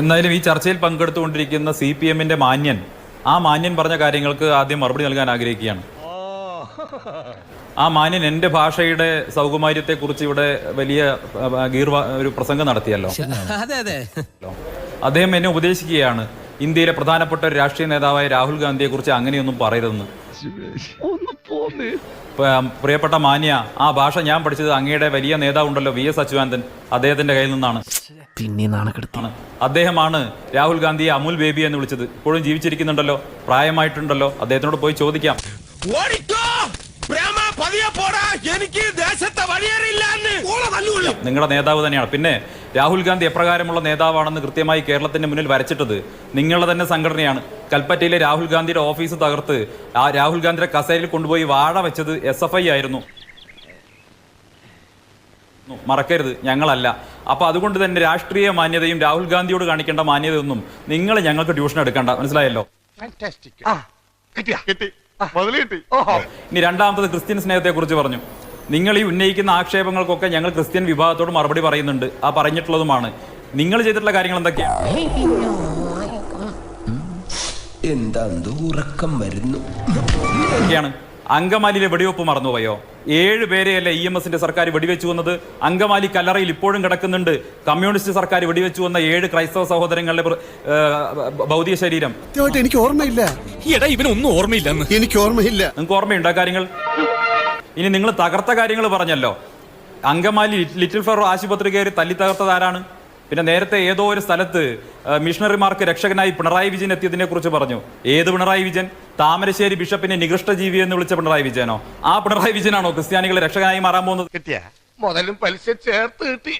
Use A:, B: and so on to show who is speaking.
A: എന്നാലും ഈ ചർച്ചയിൽ പങ്കെടുത്തുകൊണ്ടിരിക്കുന്ന CPM-ന്റെ മാന്യൻ, ആ മാന്യൻ പറഞ്ഞ കാര്യങ്ങൾക്ക് ആദ്യം മറുപടി നൽകാൻ ആഗ്രഹിക്കുകയാണ്. ആ മാന്യൻ എൻ്റെ ഭാഷയുടെ സൗകുമാര്യത്തെക്കുറിച്ച് ഇവിടെ വലിയ ഒരു പ്രസംഗം നടത്തിയല്ലോ. അദ്ദേഹം എന്നെ ഉപദേശിക്കുകയാണ്, ഇന്ത്യയിലെ പ്രധാനപ്പെട്ട ഒരു രാഷ്ട്രീയ നേതാവായ രാഹുൽ ഗാന്ധിയെ കുറിച്ച് അങ്ങനെയൊന്നും പറയരുതെന്ന്. പ്രിയപ്പെട്ട മാന്യ, ആ ഭാഷ ഞാൻ പഠിച്ചത് അങ്ങയുടെ വലിയ നേതാവുണ്ടല്ലോ VS അച്യുതാനന്ദൻ, അദ്ദേഹത്തിന്റെ കയ്യിൽ നിന്നാണ്. അദ്ദേഹമാണ് രാഹുൽ ഗാന്ധിയെ അമുൽ ബേബി എന്ന് വിളിച്ചത്. ഇപ്പോഴും ജീവിച്ചിരിക്കുന്നുണ്ടല്ലോ, പ്രായമായിട്ടുണ്ടല്ലോ, അദ്ദേഹത്തിനോട് പോയി ചോദിക്കാം. നിങ്ങളുടെ നേതാവ് തന്നെയാണ്. പിന്നെ രാഹുൽ ഗാന്ധി എപ്രകാരമുള്ള നേതാവാണെന്ന് കൃത്യമായി കേരളത്തിന്റെ മുന്നിൽ വരച്ചിട്ടത് നിങ്ങളുടെ തന്നെ സംഘടനയാണ്. കൽപ്പറ്റയിലെ രാഹുൽ ഗാന്ധിയുടെ ഓഫീസ് തകർത്ത് ആ രാഹുൽ ഗാന്ധിയുടെ കസേരയിൽ കൊണ്ടുപോയി വാഴ വെച്ചത് SFI ആയിരുന്നു. മറക്കരുത്, ഞങ്ങളല്ല. അപ്പൊ അതുകൊണ്ട് തന്നെ രാഷ്ട്രീയ മാന്യതയും രാഹുൽ ഗാന്ധിയോട് കാണിക്കേണ്ട മാന്യതയൊന്നും നിങ്ങൾ ഞങ്ങൾക്ക് ട്യൂഷൻ എടുക്കണ്ട, മനസ്സിലായല്ലോ. ഇനി രണ്ടാമത്തത് ക്രിസ്ത്യൻ സ്നേഹത്തെ കുറിച്ച് പറഞ്ഞു. നിങ്ങൾ ഈ ഉന്നയിക്കുന്ന ആക്ഷേപങ്ങൾക്കൊക്കെ ഞങ്ങൾ ക്രിസ്ത്യൻ വിഭാഗത്തോട് മറുപടി പറയുന്നുണ്ട്, ആ പറഞ്ഞിട്ടുള്ളതുമാണ്. നിങ്ങൾ ചെയ്തിട്ടുള്ള കാര്യങ്ങൾ എന്തൊക്കെയാണ്? അങ്കമാലിയിലെ വെടിവെപ്പ് മറന്നുപോയോ? 7 പേരെയല്ലേ EMS-ന്റെ സർക്കാർ വെടിവെച്ചു വന്നത്? അങ്കമാലി കല്ലറയിൽ ഇപ്പോഴും കിടക്കുന്നുണ്ട് കമ്മ്യൂണിസ്റ്റ് സർക്കാർ വെടിവെച്ചു വന്ന 7 ക്രൈസ്തവ സഹോദരങ്ങളുടെ ഭൗതിക ശരീരം.
B: എനിക്ക് ഓർമ്മയില്ല.
C: ഇവനൊന്നും ഓർമ്മയില്ല.
B: എനിക്ക് ഓർമ്മയില്ല.
A: നിങ്ങൾക്ക് ഓർമ്മയുണ്ടോ കാര്യങ്ങൾ? ഇനി നിങ്ങൾ തകർത്ത കാര്യങ്ങൾ പറഞ്ഞല്ലോ. അങ്കമാലി ലിറ്റിൽ ഫ്ലവർ ആശുപത്രി കയറി തല്ലി തകർത്തത് ആരാണ്? പിന്നെ നേരത്തെ ഏതോ ഒരു സ്ഥലത്ത് മിഷണറിമാർക്ക് രക്ഷകനായി പിണറായി വിജയൻ എത്തിയതിനെ കുറിച്ച് പറഞ്ഞു. ഏത് പിണറായി വിജയൻ? താമരശ്ശേരി ബിഷപ്പിനെ നികൃഷ്ട ജീവി എന്ന് വിളിച്ച പിണറായി വിജയനോ? ആ പിണറായി വിജയനാണോ ക്രിസ്ത്യാനികളെ രക്ഷകനായി മാറാൻ പോകുന്നത്?
D: മുതലും പലിശ ചേർത്ത് കിട്ടി.